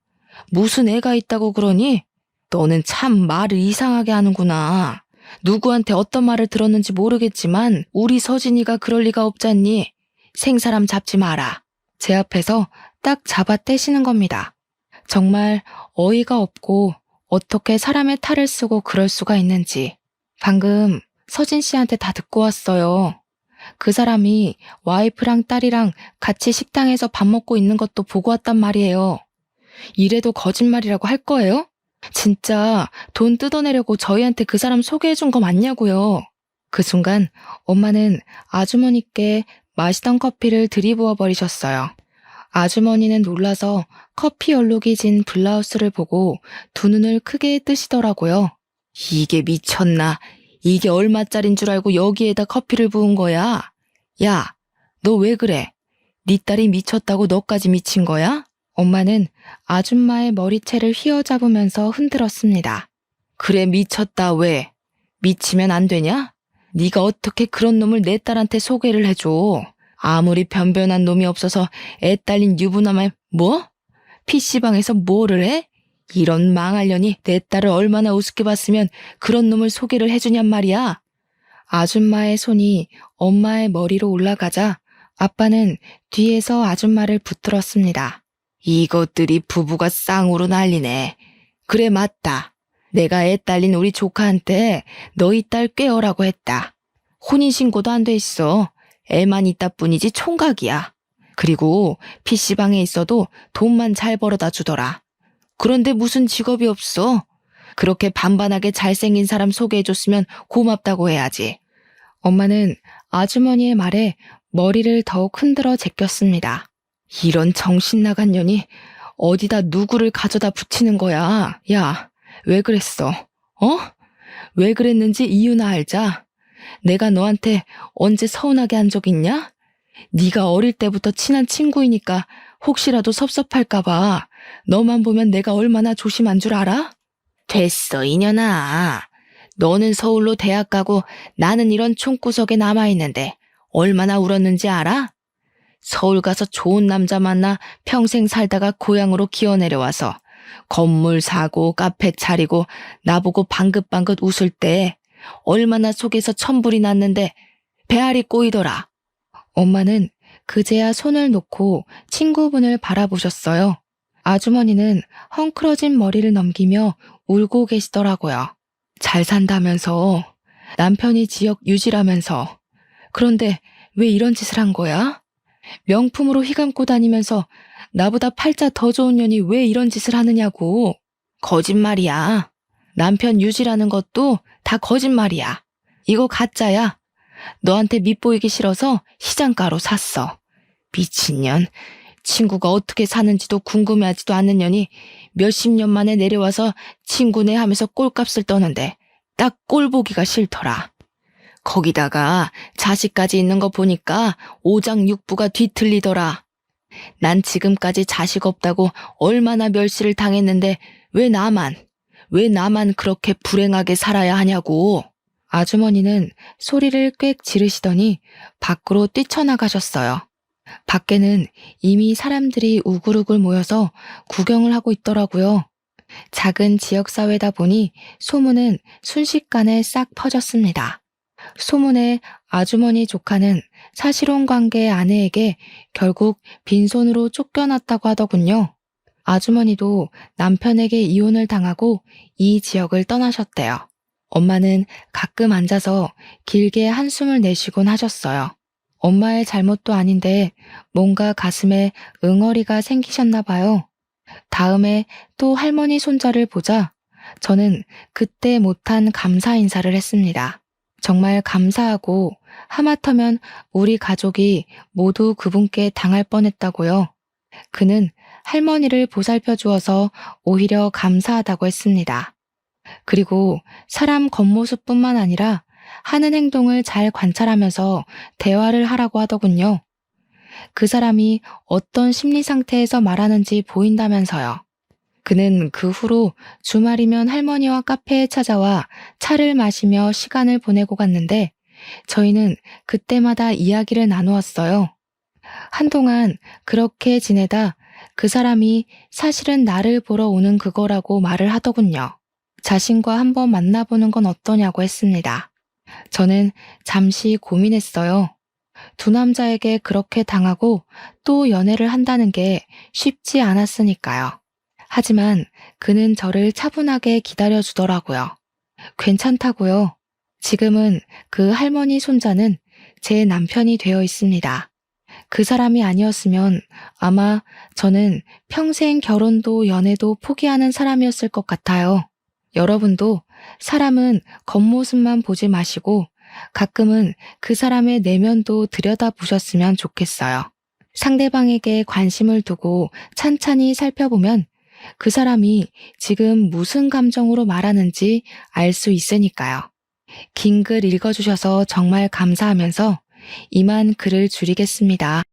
무슨 애가 있다고 그러니? 너는 참 말을 이상하게 하는구나. 누구한테 어떤 말을 들었는지 모르겠지만 우리 서진이가 그럴 리가 없잖니. 생사람 잡지 마라. 제 앞에서 딱 잡아 떼시는 겁니다. 정말 어이가 없고 어떻게 사람의 탈을 쓰고 그럴 수가 있는지. 방금 서진 씨한테 다 듣고 왔어요. 그 사람이 와이프랑 딸이랑 같이 식당에서 밥 먹고 있는 것도 보고 왔단 말이에요. 이래도 거짓말이라고 할 거예요? 진짜 돈 뜯어내려고 저희한테 그 사람 소개해준 거 맞냐고요. 그 순간 엄마는 아주머니께 마시던 커피를 들이부어 버리셨어요. 아주머니는 놀라서 커피 얼룩이 진 블라우스를 보고 두 눈을 크게 뜨시더라고요. 이게 미쳤나? 이게 얼마짜린 줄 알고 여기에다 커피를 부은 거야? 야, 너 왜 그래? 네 딸이 미쳤다고 너까지 미친 거야? 엄마는 아줌마의 머리채를 휘어잡으면서 흔들었습니다. 그래 미쳤다 왜? 미치면 안 되냐? 네가 어떻게 그런 놈을 내 딸한테 소개를 해줘? 아무리 변변한 놈이 없어서 애 딸린 유부남의 뭐? PC방에서 뭐를 해? 이런 망할년이 내 딸을 얼마나 우습게 봤으면 그런 놈을 소개를 해주냔 말이야. 아줌마의 손이 엄마의 머리로 올라가자 아빠는 뒤에서 아줌마를 붙들었습니다. 이것들이 부부가 쌍으로 난리네. 그래 맞다. 내가 애 딸린 우리 조카한테 너희 딸 꿰어라고 했다. 혼인신고도 안 돼 있어. 애만 있다 뿐이지 총각이야. 그리고 PC방에 있어도 돈만 잘 벌어다 주더라. 그런데 무슨 직업이 없어. 그렇게 반반하게 잘생긴 사람 소개해줬으면 고맙다고 해야지. 엄마는 아주머니의 말에 머리를 더욱 흔들어 제꼈습니다. 이런 정신 나간 년이 어디다 누구를 가져다 붙이는 거야. 야, 왜 그랬어? 어? 왜 그랬는지 이유나 알자. 내가 너한테 언제 서운하게 한 적 있냐? 네가 어릴 때부터 친한 친구이니까 혹시라도 섭섭할까 봐 너만 보면 내가 얼마나 조심한 줄 알아? 됐어, 이년아. 너는 서울로 대학 가고 나는 이런 총구석에 남아있는데 얼마나 울었는지 알아? 서울 가서 좋은 남자 만나 평생 살다가 고향으로 기어 내려와서 건물 사고 카페 차리고 나보고 방긋방긋 웃을 때 얼마나 속에서 천불이 났는데 배알이 꼬이더라. 엄마는 그제야 손을 놓고 친구분을 바라보셨어요. 아주머니는 헝클어진 머리를 넘기며 울고 계시더라고요. 잘 산다면서, 남편이 지역 유지라면서. 그런데 왜 이런 짓을 한 거야? 명품으로 휘감고 다니면서 나보다 팔자 더 좋은 년이 왜 이런 짓을 하느냐고. 거짓말이야. 남편 유지라는 것도 다 거짓말이야. 이거 가짜야. 너한테 밉보이기 싫어서 시장가로 샀어. 미친년. 친구가 어떻게 사는지도 궁금해하지도 않는 년이 몇십 년 만에 내려와서 친구네 하면서 꼴값을 떠는데 딱 꼴보기가 싫더라. 거기다가 자식까지 있는 거 보니까 오장육부가 뒤틀리더라. 난 지금까지 자식 없다고 얼마나 멸시를 당했는데 왜 나만 그렇게 불행하게 살아야 하냐고. 아주머니는 소리를 꽥 지르시더니 밖으로 뛰쳐나가셨어요. 밖에는 이미 사람들이 우글우글 모여서 구경을 하고 있더라고요. 작은 지역사회다 보니 소문은 순식간에 싹 퍼졌습니다. 소문에 아주머니 조카는 사실혼 관계의 아내에게 결국 빈손으로 쫓겨났다고 하더군요. 아주머니도 남편에게 이혼을 당하고 이 지역을 떠나셨대요. 엄마는 가끔 앉아서 길게 한숨을 내쉬곤 하셨어요. 엄마의 잘못도 아닌데 뭔가 가슴에 응어리가 생기셨나 봐요. 다음에 또 할머니 손자를 보자 저는 그때 못한 감사 인사를 했습니다. 정말 감사하고 하마터면 우리 가족이 모두 그분께 당할 뻔했다고요. 그는 할머니를 보살펴 주어서 오히려 감사하다고 했습니다. 그리고 사람 겉모습뿐만 아니라 하는 행동을 잘 관찰하면서 대화를 하라고 하더군요. 그 사람이 어떤 심리 상태에서 말하는지 보인다면서요. 그는 그 후로 주말이면 할머니와 카페에 찾아와 차를 마시며 시간을 보내고 갔는데 저희는 그때마다 이야기를 나누었어요. 한동안 그렇게 지내다 그 사람이 사실은 나를 보러 오는 그거라고 말을 하더군요. 자신과 한번 만나보는 건 어떠냐고 했습니다. 저는 잠시 고민했어요. 두 남자에게 그렇게 당하고 또 연애를 한다는 게 쉽지 않았으니까요. 하지만 그는 저를 차분하게 기다려주더라고요. 괜찮다고요. 지금은 그 할머니 손자는 제 남편이 되어 있습니다. 그 사람이 아니었으면 아마 저는 평생 결혼도 연애도 포기하는 사람이었을 것 같아요. 여러분도 사람은 겉모습만 보지 마시고 가끔은 그 사람의 내면도 들여다보셨으면 좋겠어요. 상대방에게 관심을 두고 찬찬히 살펴보면 그 사람이 지금 무슨 감정으로 말하는지 알 수 있으니까요. 긴 글 읽어주셔서 정말 감사하면서 이만 글을 줄이겠습니다.